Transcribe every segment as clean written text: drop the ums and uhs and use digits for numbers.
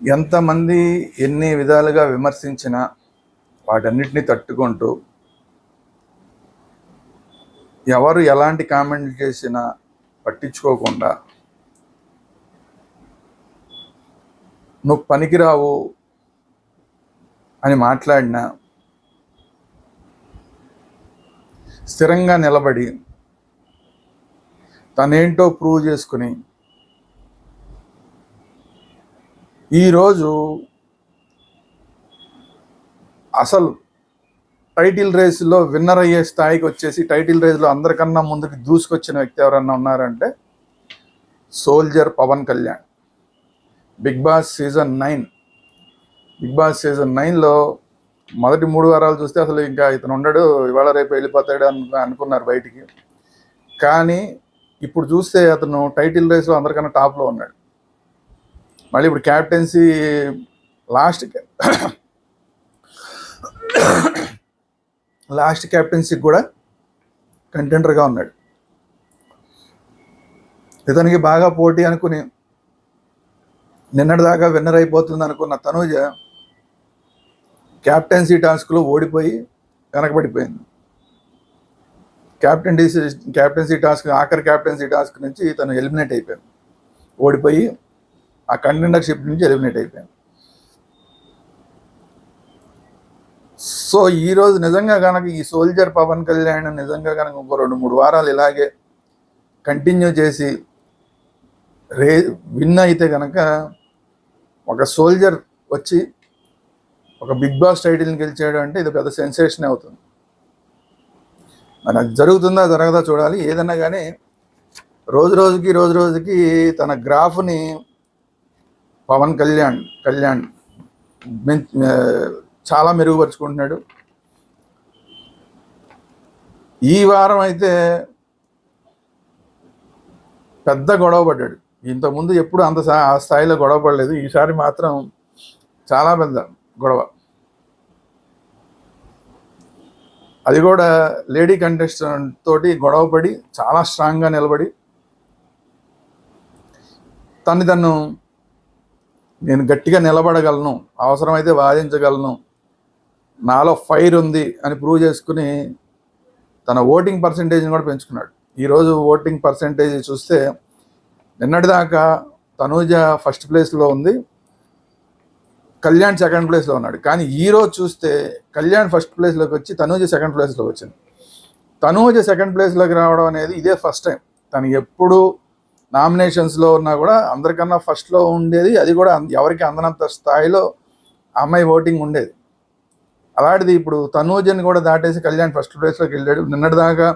ఎంతమంది ఎన్ని విధాలుగా విమర్శించినా వాటన్నిటిని తట్టుకుంటూ ఎవరు ఎలాంటి కామెంట్లు చేసినా పట్టించుకోకుండా నువ్వు పనికిరావు అని మాట్లాడినా స్థిరంగా నిలబడి తనేంటో ప్రూవ్ చేసుకుని ఈరోజు అసలు టైటిల్ రేసులో విన్నర్ అయ్యే స్థాయికి వచ్చేసి టైటిల్ రేసులో అందరికన్నా ముందుకు దూసుకొచ్చిన వ్యక్తి ఎవరన్నా ఉన్నారంటే soldier Pawan Kalyan. Big boss season 9లో మొదటి 3 వారాలు చూస్తే అసలు ఇంకా ఇతను ఉండడు, ఇవాళ రేపు వెళ్ళిపోతాడు అనుకున్నారు బయటికి. కానీ ఇప్పుడు చూస్తే అతను టైటిల్ రేస్లో అందరికన్నా టాప్లో ఉన్నాడు. మళ్ళీ ఇప్పుడు క్యాప్టెన్సీ లాస్ట్ క్యాప్టెన్సీకి కూడా కంటెండర్గా ఉన్నాడు. ఇతనికి బాగా పోటీ అనుకుని నిన్నటిదాకా విన్నర్ అయిపోతుంది అనుకున్న తనూజ క్యాప్టెన్సీ టాస్క్లో ఓడిపోయి వెనకబడిపోయింది. క్యాప్టెన్సీ టాస్క్ ఆఖరి క్యాప్టెన్సీ టాస్క్ నుంచి తను ఎలిమినేట్ అయిపోయాడు, ఓడిపోయి ఆ కంటెండర్షిప్ నుంచి ఎలిమినేట్ అయిపోయాను. సో ఈరోజు నిజంగా కనుక ఈ సోల్జర్ పవన్ కళ్యాణ్ నిజంగా కనుక ఇంకో 2-3 వారాలు ఇలాగే కంటిన్యూ చేసి విన్ అయితే కనుక ఒక సోల్జర్ వచ్చి ఒక బిగ్ బాస్ టైటిల్ని గెలిచాడు అంటే ఇది పెద్ద సెన్సేషన్ అవుతుంది. మరి అది జరుగుతుందా జరగదా చూడాలి. ఏదన్నా కానీ రోజు రోజుకి తన గ్రాఫ్ని పవన్ కళ్యాణ్ చాలా మెరుగుపరుచుకుంటున్నాడు. ఈ వారం అయితే పెద్ద గొడవ పడ్డాడు. ఇంతకుముందు ఎప్పుడు అంత ఆ స్థాయిలో గొడవ పడలేదు. ఈసారి మాత్రం చాలా పెద్ద గొడవ. అది కూడా లేడీ కంటెస్టెంట్ తోటి గొడవ పడి చాలా స్ట్రాంగ్గా నిలబడి తను నేను గట్టిగా నిలబడగలను, అవసరమైతే వాదించగలను, నాలో ఫైర్ ఉంది అని ప్రూవ్ చేసుకుని తన ఓటింగ్ పర్సంటేజ్ని కూడా పెంచుకున్నాడు. ఈరోజు ఓటింగ్ పర్సంటేజ్ చూస్తే నిన్నటిదాకా తనూజ ఫస్ట్ ప్లేస్లో ఉంది, కళ్యాణ్ సెకండ్ ప్లేస్లో ఉన్నాడు. కానీ ఈరోజు చూస్తే కళ్యాణ్ ఫస్ట్ ప్లేస్లోకి వచ్చి తనూజ సెకండ్ ప్లేస్లోకి వచ్చింది. తనూజ సెకండ్ ప్లేస్లోకి రావడం అనేది ఇదే ఫస్ట్ టైం. తను ఎప్పుడు నామినేషన్స్లో ఉన్నా కూడా అందరికన్నా ఫస్ట్లో ఉండేది, అది కూడా ఎవరికి అందనంత స్థాయిలో అమ్మాయి ఓటింగ్ ఉండేది. అలాంటిది ఇప్పుడు తనూజని కూడా దాటేసి కళ్యాణ్ ఫస్ట్ ప్లేస్లోకి వెళ్ళాడు. నిన్నటిదాకా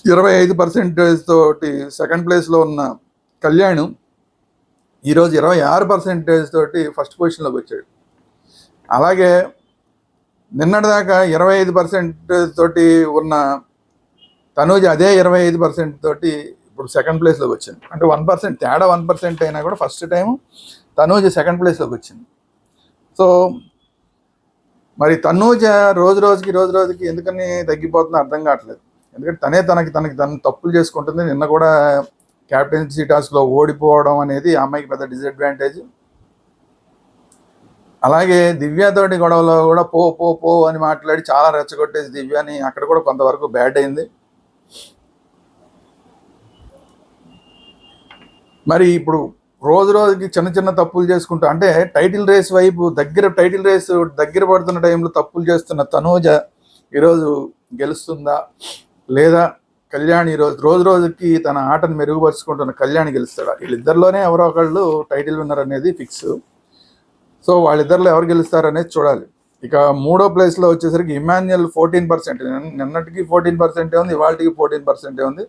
25% తోటి సెకండ్ ప్లేస్లో ఉన్న కళ్యాణ్ ఈరోజు 26% తోటి ఫస్ట్ పొజిషన్లోకి వచ్చాడు. అలాగే నిన్నటిదాకా 25% తోటి ఉన్న తనూజ అదే 25% తోటి ఇప్పుడు సెకండ్ ప్లేస్లోకి వచ్చింది. అంటే 1% తేడా, 1% అయినా కూడా ఫస్ట్ టైం తనూజ సెకండ్ ప్లేస్లోకి వచ్చింది. సో మరి తనూజ రోజు రోజుకి ఎందుకని తగ్గిపోతుందో అర్థం కావట్లేదు. ఎందుకంటే తను తప్పులు చేసుకుంటుంది. నిన్న కూడా క్యాప్టెన్సీ టాస్క్లో ఓడిపోవడం అనేది ఆ అమ్మాయికి పెద్ద డిసడ్వాంటేజ్. అలాగే దివ్యతోటి గొడవలో కూడా పో అని మాట్లాడి చాలా రెచ్చగొట్టేసి దివ్యాని అక్కడ కూడా కొంతవరకు బ్యాడ్ అయింది. మరి ఇప్పుడు రోజుకి చిన్న తప్పులు చేసుకుంటూ, అంటే టైటిల్ రేస్ దగ్గర పడుతున్న టైంలో తప్పులు చేస్తున్న తనూజ ఈరోజు గెలుస్తుందా లేదా కళ్యాణ్ రోజు రోజుకి తన ఆటను మెరుగుపరుచుకుంటున్న కళ్యాణ్ గెలుస్తాడా? వీళ్ళిద్దరిలోనే ఎవరో ఒకళ్ళు టైటిల్ విన్నర్ అనేది ఫిక్స్. సో వాళ్ళిద్దరిలో ఎవరు గెలుస్తారు అనేది చూడాలి. ఇక 3వ ప్లేస్లో వచ్చేసరికి ఇమాన్యుయల్ 14%, నిన్నటికి 14% ఉంది, ఇవాళకి 14% ఉంది.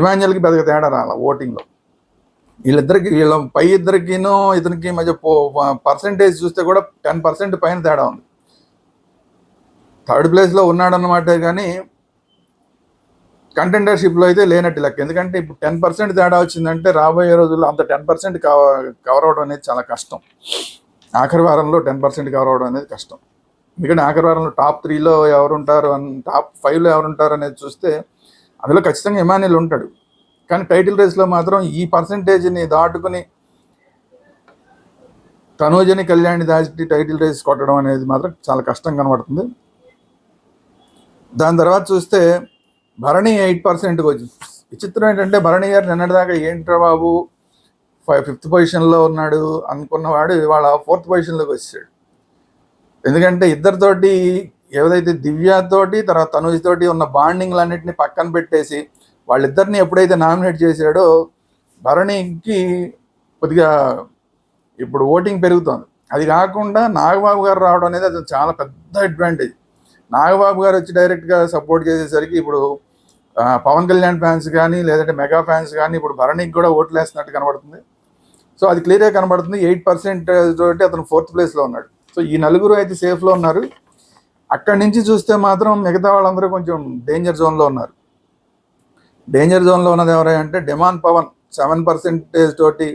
ఇమాన్యుయల్కి పెద్దగా తేడా రాల ఓటింగ్లో. వీళ్ళ పై ఇద్దరికినో ఇతనికి మధ్య పర్సంటేజ్ చూస్తే కూడా 10% పైన తేడా ఉంది. థర్డ్ ప్లేస్లో ఉన్నాడన్నమాట, కానీ కంటెండర్షిప్లో అయితే లేనట్టు లెక్క. ఎందుకంటే ఇప్పుడు 10% తేడా వచ్చిందంటే రాబోయే రోజుల్లో అంత 10% కవర్ అవడం అనేది చాలా కష్టం. ఆఖరి వారంలో 10% కవర్ అవడం అనేది కష్టం. ఎందుకంటే ఆఖరి వారంలో టాప్ 3లో ఎవరుంటారు, టాప్ 5లో ఎవరుంటారు అనేది చూస్తే అందులో ఖచ్చితంగా ఇమాన్యుయల్ ఉంటాడు. కానీ టైటిల్ రేస్లో మాత్రం ఈ పర్సంటేజ్ని దాటుకుని తనూజని కళ్యాణి దాచి టైటిల్ రేస్ కొట్టడం అనేది మాత్రం చాలా కష్టం కనబడుతుంది. దాని తర్వాత చూస్తే భరణి 8%కి వచ్చింది. విచిత్రం ఏంటంటే భరణి గారు నిన్నటిదాకా ఏంట్రా బాబు 5th పొజిషన్లో ఉన్నాడు అనుకున్నవాడు ఇవాళ 4th పొజిషన్లోకి వచ్చాడు. ఎందుకంటే ఇద్దరితోటి ఏదైతే దివ్యతోటి తర్వాత తనూజ్తోటి ఉన్న బాండింగ్లన్నింటినీ పక్కన పెట్టేసి వాళ్ళిద్దరిని ఎప్పుడైతే నామినేట్ చేశాడో భరణికి కొద్దిగా ఇప్పుడు ఓటింగ్ పెరుగుతోంది. అది కాకుండా నాగబాబు గారు రావడం అనేది అది చాలా పెద్ద అడ్వాంటేజ్. నాగబాబు గారు వచ్చి డైరెక్ట్గా సపోర్ట్ చేసేసరికి ఇప్పుడు పవన్ కళ్యాణ్ ఫ్యాన్స్ కానీ లేదంటే మెగా ఫ్యాన్స్ కానీ ఇప్పుడు భరణికి కూడా ఓట్లు వేస్తున్నట్టు కనబడుతుంది. సో అది క్లియర్గా కనబడుతుంది. 8% తోటి అతను 4th ప్లేస్లో ఉన్నాడు. సో ఈ నలుగురు అయితే సేఫ్లో ఉన్నారు. అక్కడి నుంచి చూస్తే మాత్రం మిగతా వాళ్ళందరూ కొంచెం డేంజర్ జోన్లో ఉన్నారు. డేంజర్ జోన్లో ఉన్నది ఎవరంటే డిమాండ్ పవన్ 7% తోటి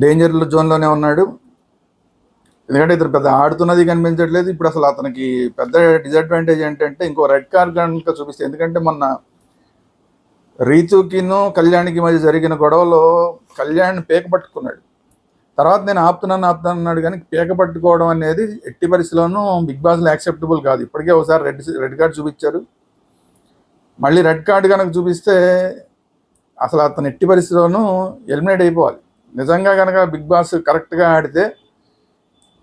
డేంజర్ జోన్లోనే ఉన్నాడు. ఎందుకంటే ఇతను పెద్ద ఆడుతున్నది కనిపించట్లేదు. ఇప్పుడు అసలు అతనికి పెద్ద డిసడ్వాంటేజ్ ఏంటంటే ఇంకో రెడ్ కార్డ్ కనుక చూపిస్తే, ఎందుకంటే మొన్న రీతుకిను కళ్యాణ్కి మధ్య జరిగిన గొడవలో కళ్యాణ్ పేక పట్టుకున్నాడు. తర్వాత నేను ఆపుతున్నాను కానీ పేక పట్టుకోవడం అనేది ఎట్టి పరిస్థితుల్లోనూ బిగ్ బాస్లో యాక్సెప్టబుల్ కాదు. ఇప్పటికే ఒకసారి రెడ్ కార్డ్ చూపించారు. మళ్ళీ రెడ్ కార్డ్ కనుక చూపిస్తే అసలు అతను ఎట్టి పరిస్థితుల్లోనూ ఎలిమినేట్ అయిపోవాలి. నిజంగా కనుక బిగ్ బాస్ కరెక్ట్గా ఆడితే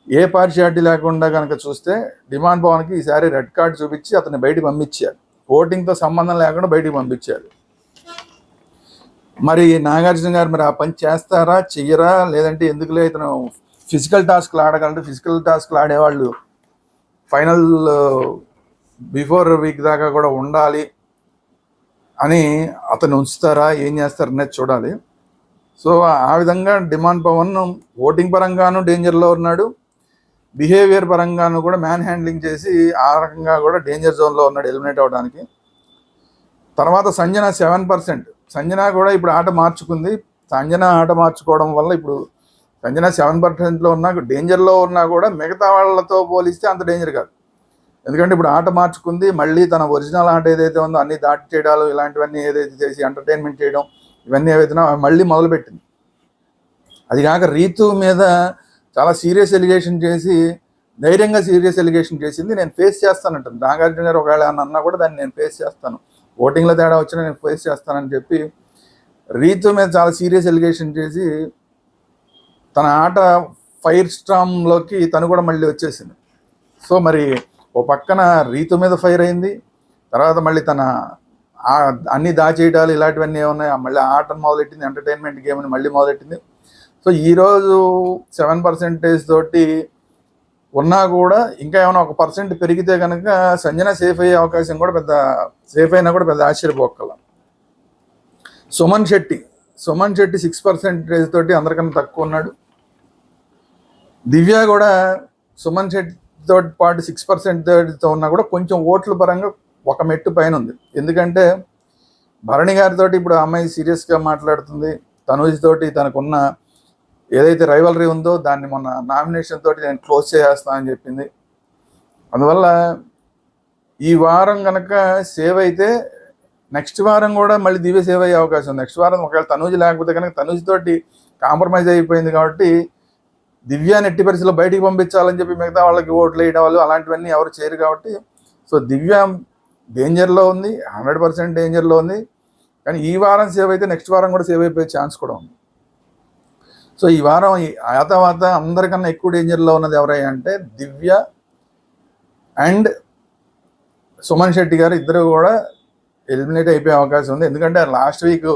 ఏ పార్షియాలిటీ లేకుండా కనుక చూస్తే డిమాండ్ పవన్కి ఈసారి రెడ్ కార్డ్ చూపించి అతన్ని బయటికి పంపించారు. ఓటింగ్తో సంబంధం లేకుండా బయటికి పంపించారు. మరి నాగార్జున గారు మరి ఆ పని చేస్తారా చెయ్యరా, లేదంటే ఎందుకులే ఇతను ఫిజికల్ టాస్క్లు ఆడగలరు, ఫిజికల్ టాస్క్లు ఆడేవాళ్ళు ఫైనల్ బిఫోర్ వీక్ దాకా కూడా ఉండాలి అని అతను ఉంచుతారా, ఏం చేస్తారు అనేది చూడాలి. సో ఆ విధంగా డిమాండ్ పవన్ ఓటింగ్ పరంగాను డేంజర్లో ఉన్నాడు, బిహేవియర్ పరంగాను కూడా మ్యాన్ హ్యాండ్లింగ్ చేసి ఆ రకంగా కూడా డేంజర్ జోన్లో ఉన్నాడు ఎలిమినేట్ అవ్వడానికి. తర్వాత సంజన 7%. సంజన కూడా ఇప్పుడు ఆట మార్చుకుంది. సంజన ఆట మార్చుకోవడం వల్ల ఇప్పుడు సంజన 7%లో ఉన్నా డేంజర్లో ఉన్నా కూడా మిగతా వాళ్ళతో పోలిస్తే అంత డేంజర్ కాదు. ఎందుకంటే ఇప్పుడు ఆట మార్చుకుంది, మళ్ళీ తన ఒరిజినల్ ఆట ఏదైతే ఉందో అన్ని దాటి చేయడాలు ఇలాంటివన్నీ ఏదైతే చేసి ఎంటర్టైన్మెంట్ చేయడం ఇవన్నీ ఏవైతే మళ్ళీ మొదలుపెట్టింది. అది కాక రీతు మీద చాలా సీరియస్ ఎలిగేషన్ చేసి ధైర్యంగా సీరియస్ ఎలిగేషన్ చేసింది. నేను ఫేస్ చేస్తానంటాను. నాగార్జున గారు ఒకవేళ అన్నా కూడా దాన్ని నేను ఫేస్ చేస్తాను, ఓటింగ్లో తేడా వచ్చినా నేను ఫేస్ చేస్తానని చెప్పి రీతు మీద చాలా సీరియస్ ఎలిగేషన్ చేసి తన ఆట ఫైర్ స్టామ్లోకి తను కూడా మళ్ళీ వచ్చేసింది. సో మరి ఓ పక్కన రీతు మీద ఫైర్ అయింది, తర్వాత మళ్ళీ తన అన్ని దాచేయడాలు ఇలాంటివన్నీ ఏమున్నాయి, మళ్ళీ ఆటను మొదలెట్టింది, ఎంటర్టైన్మెంట్ గేమ్ని మళ్ళీ మొదలెట్టింది. సో ఈరోజు 7% తోటి ఉన్నా కూడా ఇంకా ఏమైనా 1% పెరిగితే కనుక సంజన సేఫ్ అయ్యే అవకాశం కూడా సేఫ్ అయినా కూడా పెద్ద ఆశ్చర్యపోగలం. సుమన్ శెట్టి 6% తోటి అందరికన్నా తక్కువ ఉన్నాడు. దివ్య కూడా సుమన్ శెట్టితో పాటు 6% ఉన్నా కూడా కొంచెం ఓట్ల పరంగా ఒక మెట్టు పైన ఉంది. ఎందుకంటే భరణి గారితో ఇప్పుడు ఆ అమ్మాయి సీరియస్గా మాట్లాడుతుంది. తనూజ్ తోటి తనకున్న ఏదైతే రైవలరీ ఉందో దాన్ని మొన్న నామినేషన్ తోటి నేను క్లోజ్ చేసేస్తానని చెప్పింది. అందువల్ల ఈ వారం కనుక సేవ్ అయితే నెక్స్ట్ వారం కూడా మళ్ళీ దివ్య సేవ్ అయ్యే అవకాశం ఉంది. నెక్స్ట్ వారం ఒకవేళ తనూజ్ లేకపోతే కనుక తనూజ్ తోటి కాంప్రమైజ్ అయిపోయింది కాబట్టి దివ్యాని ఎట్టి పరిస్థితుల్లో బయటికి పంపించాలని చెప్పి మిగతా వాళ్ళకి ఓట్లు వేయడం వాళ్ళు అలాంటివన్నీ ఎవరు చేయరు కాబట్టి సో దివ్య డేంజర్లో ఉంది, 100% డేంజర్లో ఉంది. కానీ ఈ వారం సేవ్ అయితే నెక్స్ట్ వారం కూడా సేవ్ అయిపోయే ఛాన్స్ కూడా ఉంది. సో ఈ వారం ఆ తర్వాత అందరికన్నా ఎక్కువ డేంజర్లో ఉన్నది ఎవరై అంటే దివ్య అండ్ సుమన్ శెట్టి గారు ఇద్దరు కూడా ఎలిమినేట్ అయిపోయే అవకాశం ఉంది. ఎందుకంటే లాస్ట్ వీక్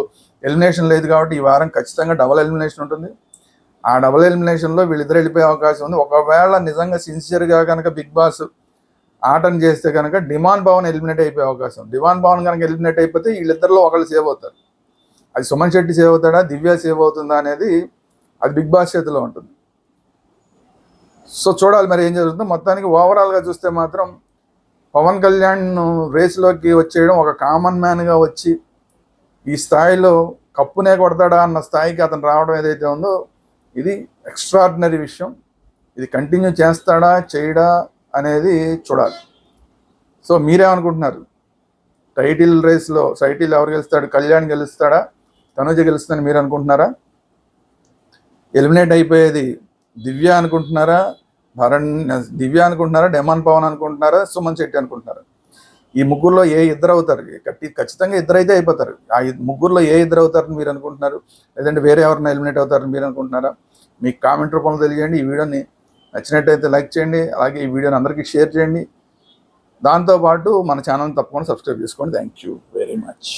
ఎలిమినేషన్ లేదు కాబట్టి ఈ వారం ఖచ్చితంగా డబుల్ ఎలిమినేషన్ ఉంటుంది. ఆ డబుల్ ఎలిమినేషన్లో వీళ్ళిద్దరు వెళ్ళిపోయే అవకాశం ఉంది. ఒకవేళ నిజంగా సిన్సియర్గా కనుక బిగ్ బాస్ ఆటను చేస్తే కనుక డిమాండ్ పవన్ ఎలిమినేట్ అయిపోయే అవకాశం. డిమాండ్ పవన్ కనుక ఎలిమినేట్ అయిపోతే వీళ్ళిద్దరిలో ఒకళ్ళు సేవ్ అవుతారు. అది సుమన్ శెట్టి సేవ్ అవుతాడా, దివ్య సేవ్ అవుతుందా అనేది అది బిగ్ బాస్ చేతిలో ఉంటుంది. సో చూడాలి మరి ఏం జరుగుతుందో. మొత్తానికి ఓవరాల్గా చూస్తే మాత్రం పవన్ కళ్యాణ్ రేస్లోకి వచ్చేయడం, ఒక కామన్ మ్యాన్గా వచ్చి ఈ స్థాయిలో కప్పునే కొడతాడా అన్న స్థాయికి అతను రావడం ఏదైతే ఉందో ఇది ఎక్స్ట్రాడినరీ విషయం. ఇది కంటిన్యూ చేస్తాడా చేయడా అనేది చూడాలి. సో మీరేమనుకుంటున్నారు? టైటిల్ రేస్లో ఎవరు గెలుస్తాడు? కళ్యాణ్ గెలుస్తాడా, తనుజ గెలుస్తుందని మీరు అనుకుంటున్నారా? ఎలిమినేట్ అయిపోయేది దివ్య అనుకుంటున్నారా, దివ్య అనుకుంటున్నారా, డెమాన్ పవన్ అనుకుంటున్నారా, సుమన్ శెట్టి అనుకుంటున్నారా? ఈ ముగ్గురులో ఏ ఇద్దరు అవుతారు? ఖచ్చితంగా ఇద్దరైతే అయిపోతారు. ఆ ముగ్గురులో ఏ ఇద్దరు అవుతారని మీరు అనుకుంటున్నారు? లేదంటే వేరే ఎవరైనా ఎలిమినేట్ అవుతారని మీరు అనుకుంటున్నారా? మీకు కామెంట్ రూపంలో తెలియజేయండి. ఈ వీడియోని నచ్చినట్టయితే లైక్ చేయండి, అలాగే ఈ వీడియోని అందరికీ షేర్ చేయండి. దాంతోపాటు మన ఛానల్ని తప్పకుండా సబ్స్క్రైబ్ చేసుకోండి. Thank you very much.